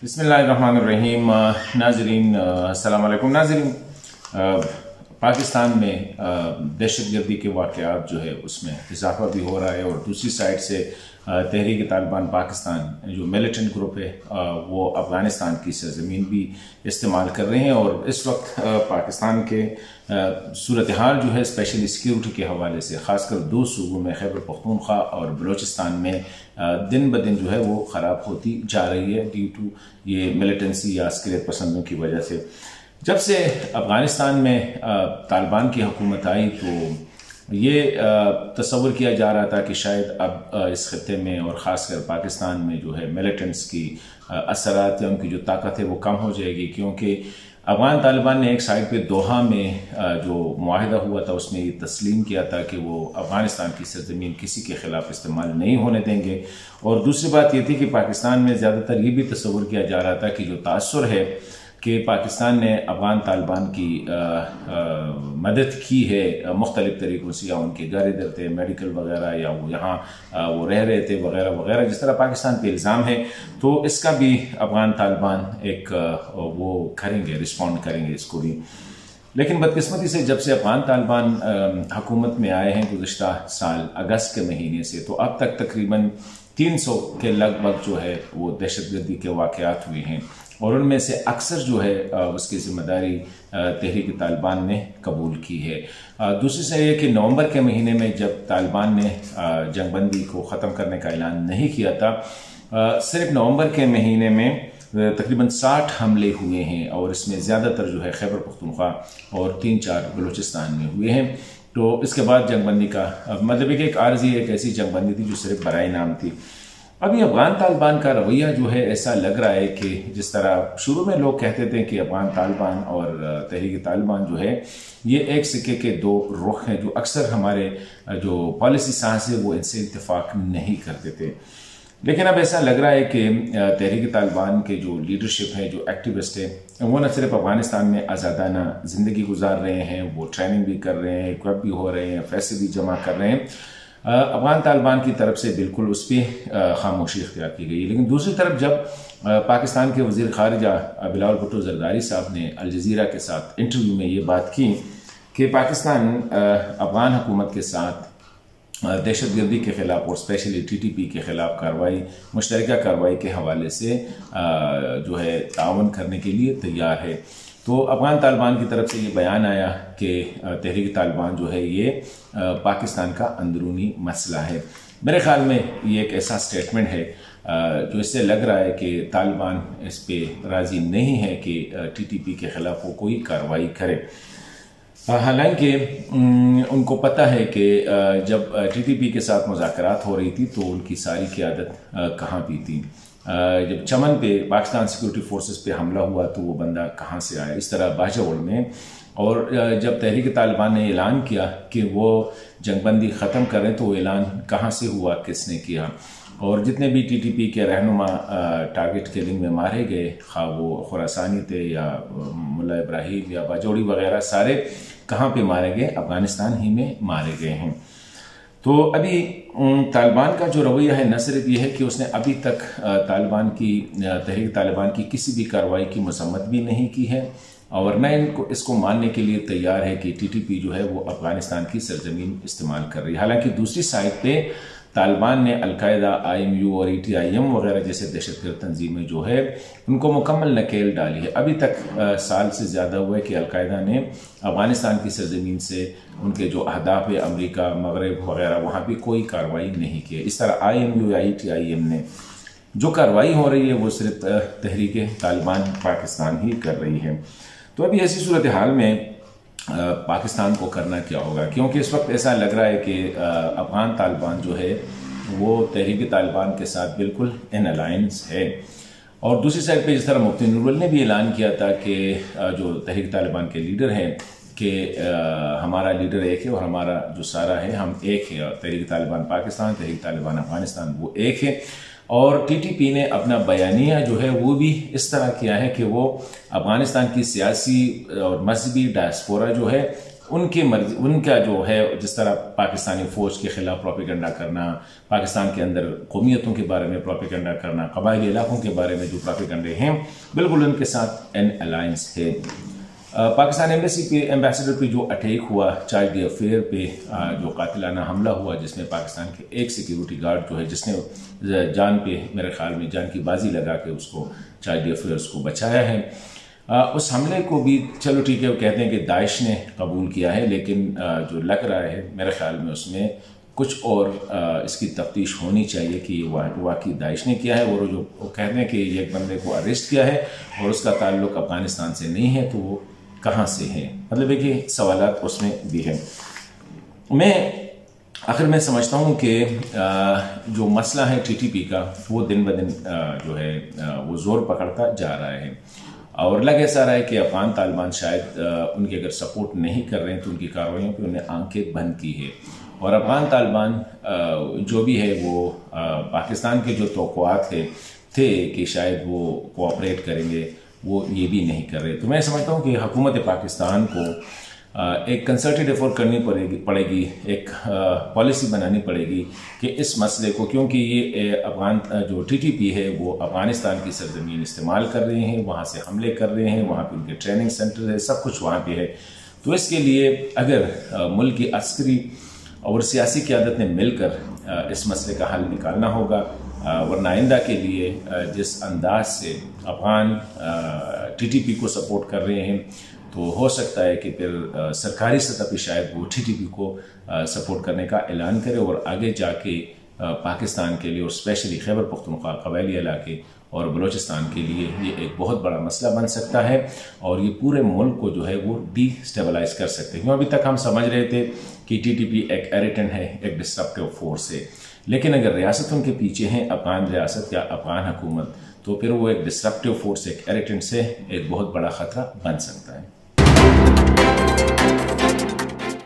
बिस्मिल्लाहिर्रहमानिर्रहीम। नाज़रीन अस्सलाम वालेकुम। नाज़रीन, पाकिस्तान में दहशतगर्दी के वाक़यात जो है उसमें इजाफा भी हो रहा है और दूसरी साइड से तहरीक तालिबान पाकिस्तान जो मिलिटेंट ग्रुप है वो अफ़गानिस्तान की सरज़मीन भी इस्तेमाल कर रहे हैं। और इस वक्त पाकिस्तान के सूरत हाल जो है स्पेशली सिक्योरिटी के हवाले से ख़ासकर दो सूबों में खैबर पख्तूनख्वा और बलूचिस्तान में दिन ब दिन जो है वो ख़राब होती जा रही है ड्यू टू ये मिलिटेंसी या अस्करियत पसंदों की वजह से। जब से अफ़गानिस्तान में तालिबान की हुकूमत आई तो ये तस्वर किया जा रहा था कि शायद अब इस खत्े में और ख़ासकर पाकिस्तान में जो है मिलिटेंट्स की असरात या उनकी जो ताकत है वो कम हो जाएगी, क्योंकि अफ़गान तालिबान ने एक साइड पे दोहा में जो मुआहिदा हुआ था उसमें ये तस्लीम किया था कि वो अफ़गानिस्तान की सरजमीन किसी के ख़िलाफ़ इस्तेमाल नहीं होने देंगे। और दूसरी बात ये थी कि पाकिस्तान में ज़्यादातर ये भी तस्वर किया जा रहा था कि जो तासुर है कि पाकिस्तान ने अफ़गान तालिबान की मदद की है मुख्तलिफ़ तरीक़ों से, या उनके घर इधर थे मेडिकल वगैरह, या वो यहाँ वो रह रहे थे वगैरह वगैरह, जिस तरह पाकिस्तान पे इल्ज़ाम है तो इसका भी अफ़गान तालिबान एक वो करेंगे, रिस्पॉन्ड करेंगे इसको भी। लेकिन बदकिस्मती से जब से अफ़गान तालिबान हुकूमत में आए हैं गुज़िश्ता साल अगस्त के महीने से, तो अब तक तकरीबन 300 के लगभग जो है वो दहशतगर्दी के वाक़यात हुए हैं और उनमें से अक्सर जो है उसकी ज़िम्मेदारी तहरीक तालिबान ने कबूल की है। दूसरी से ये कि नवंबर के महीने में जब तालिबान ने जंगबंदी को ख़त्म करने का ऐलान नहीं किया था, सिर्फ नवंबर के महीने में तकरीबन 60 हमले हुए हैं और इसमें ज़्यादातर जो है खैबर पख्तूनख्वा और 3-4 बलूचिस्तान में हुए हैं। तो इसके बाद जंगबंदी का मतलब एक आर्जी एक ऐसी जंगबंदी थी जो सिर्फ बराए नाम थी। अभी अफ़गान तालिबान का रवैया जो है ऐसा लग रहा है कि जिस तरह शुरू में लोग कहते थे कि अफ़गान तालिबान और तहरीक तालिबान जो है ये एक सिक्के के दो रुख हैं, जो अक्सर हमारे जो पॉलिसी साइंस है वो इनसे इत्तेफाक नहीं करते थे। लेकिन अब ऐसा लग रहा है कि तहरीक तालिबान के जो लीडरशिप है, जो एक्टिविस्ट है, वो न सिर्फ अफ़गानिस्तान में आज़ादाना ज़िंदगी गुजार रहे हैं, वो ट्रेनिंग भी कर रहे हैं, इक्विप भी हो रहे हैं, पैसे भी जमा कर रहे हैं। अफ़गान तालिबान की तरफ से बिल्कुल उस पर खामोशी इख्तियार की गई। लेकिन दूसरी तरफ जब पाकिस्तान के वज़ीर ख़ारिजा बिलावल भुट्टो ज़रदारी साहब ने अल जज़ीरा के साथ इंटरव्यू में ये बात की कि पाकिस्तान अफ़गान हुकूमत के साथ दहशतगर्दी के ख़िलाफ़ और स्पेशली TTP के ख़िलाफ़ कार्रवाई, मुश्तरका कार्रवाई के हवाले से जो है तावन करने के लिए तैयार है, तो अफ़गान तालिबान की तरफ से ये बयान आया कि तहरीक तालिबान जो है ये पाकिस्तान का अंदरूनी मसला है। मेरे ख़्याल में ये एक ऐसा स्टेटमेंट है जो इससे लग रहा है कि तालिबान इस पर राज़ी नहीं है कि TTP के ख़िलाफ़ वो कोई कार्रवाई करे। हालांकि उनको पता है कि जब TTP के साथ मुज़ाकरात हो रही थी तो उनकी सारी क़यादत कहाँ भी थी। जब चमन पे पाकिस्तान सिक्योरिटी फोर्सेस पे हमला हुआ तो वो बंदा कहाँ से आया, इस तरह बाजौड़ में। और जब तहरीक तालिबान ने ऐलान किया कि वो जंगबंदी ख़त्म करें तो वो ऐलान कहाँ से हुआ, किसने किया, और जितने भी TTP के रहनुमा टारगेट किलिंग में मारे गए, खा वो खुरासानी थे या मुल्ला इब्राहिम या बाजौड़ी वगैरह, सारे कहाँ पे मारे गए, अफ़गानिस्तान ही में मारे गए हैं। तो अभी तालिबान का जो रवैया है न सिर्फ ये है कि उसने अभी तक तालिबान की तहरीक तालिबान की किसी भी कार्रवाई की मसम्मत भी नहीं की है और न इनको इसको मानने के लिए तैयार है कि TTP जो है वो अफ़गानिस्तान की सरजमीन इस्तेमाल कर रही है। हालांकि दूसरी साइड पे तालिबान ने अलकायदा, IMU और ETIM वगैरह जैसे दहशतगर्द तंजीमें जो है उनको मुकम्मल नकेल डाली है। अभी तक साल से ज़्यादा हुआ है कि अलकायदा ने अफ़गानिस्तान की सरजमीन से उनके जो अहदाफ है अमरीका, मगरब वगैरह वहाँ भी कोई कार्रवाई नहीं की है। इस तरह IMU या ETIM ने जो कार्रवाई हो रही है वो सिर्फ तहरीक तालिबान पाकिस्तान ही कर रही है। तो अभी ऐसी सूरत हाल में पाकिस्तान को करना क्या होगा, क्योंकि इस वक्त ऐसा लग रहा है कि अफ़गान तालिबान जो है वो तहरीक तालिबान के साथ बिल्कुल इन अलायंस है। और दूसरी साइड पे जिस तरह मुफ्ती नूरुल ने भी ऐलान किया था कि जो तहरीक तालिबान के लीडर हैं कि हमारा लीडर एक है और हमारा जो सारा है हम एक है, तहरीक तालिबान पाकिस्तान, तहरीक तालिबान अफ़गानिस्तान वो एक है। और TTP ने अपना बयानिया जो है वो भी इस तरह किया है कि वो अफ़गानिस्तान की सियासी और मजहबी डायस्पोरा जो है उनकी मर्जी, उनका जो है जिस तरह पाकिस्तानी फ़ौज के ख़िलाफ़ प्रोपेगेंडा करना, पाकिस्तान के अंदर कौमियतों के बारे में प्रोपेगेंडा करना, कबायली इलाकों के बारे में जो प्रोपेगेंडे हैं, बिल्कुल उनके साथ एन अलायंस है। पाकिस्तान एम्बेसी पे, एम्बेसडर पे जो अटैक हुआ, चाइल्ड डे अफेयर पे जो कातिलाना हमला हुआ, जिसमें पाकिस्तान के एक सिक्योरिटी गार्ड जो है जिसने जान पे मेरे ख्याल में जान की बाजी लगा के उसको चाइल्ड डे अफेयर्स को बचाया है, उस हमले को भी चलो ठीक है, वो कहते हैं कि दाइश ने कबूल किया है, लेकिन जो लग रहा है मेरे ख्याल में उसमें कुछ और इसकी तफ्तीश होनी चाहिए कि वाकई दाइश ने किया है। और जो वो कहते हैं कि एक बंदे को अरेस्ट किया है और उसका ताल्लुक अफगानिस्तान से नहीं है, तो वो कहाँ से है, मतलब है कि सवालात उसमें भी हैं। आखिर मैं समझता हूँ कि जो मसला है TTP का, वो दिन ब दिन जो है वो ज़ोर पकड़ता जा रहा है और लग ऐसा रहा है कि अफगान तालिबान शायद उनकी अगर सपोर्ट नहीं कर रहे हैं तो उनकी कार्रवाइयों पे उन्हें आंखें बंद की है। और अफगान तालिबान जो भी है वो पाकिस्तान के जो तवक्कुआत थे कि शायद वो कोऑपरेट करेंगे, वो ये भी नहीं कर रहे। तो मैं समझता हूँ कि हुकूमत पाकिस्तान को एक कंसर्टेड एफर्ट करनी पड़ेगी, एक पॉलिसी बनानी पड़ेगी कि इस मसले को, क्योंकि ये अफगान जो TTP है वो अफगानिस्तान की सरजमीन इस्तेमाल कर रहे हैं, वहाँ से हमले कर रहे हैं, वहाँ पे उनके ट्रेनिंग सेंटर है, सब कुछ वहाँ पे है। तो इसके लिए अगर मुल्क की अस्करी और सियासी क़यादत ने मिलकर इस मसले का हल निकालना होगा, वरना आइंदा के लिए जिस अंदाज से अफगान TTP को सपोर्ट कर रहे हैं, तो हो सकता है कि फिर सरकारी सतह पर शायद वो TTP को सपोर्ट करने का ऐलान करे और आगे जाके पाकिस्तान के लिए और स्पेशली खैबर पख्तूनख्वा, कबायली इलाके और बलूचिस्तान के लिए ये एक बहुत बड़ा मसला बन सकता है और ये पूरे मुल्क को जो है वो डिस्टेबलाइज कर सकते हैं। क्यों अभी तक हम समझ रहे थे कि TTP एक इरिटेंट है, एक डिस्ट्रप्टिव फोर्स है, लेकिन अगर रियासत उनके पीछे हैं, अफगान रियासत या अफगान हुकूमत, तो फिर वो एक डिस्ट्रप्टिव फोर्स, एक इरिटेंट से एक बहुत बड़ा खतरा बन सकता है।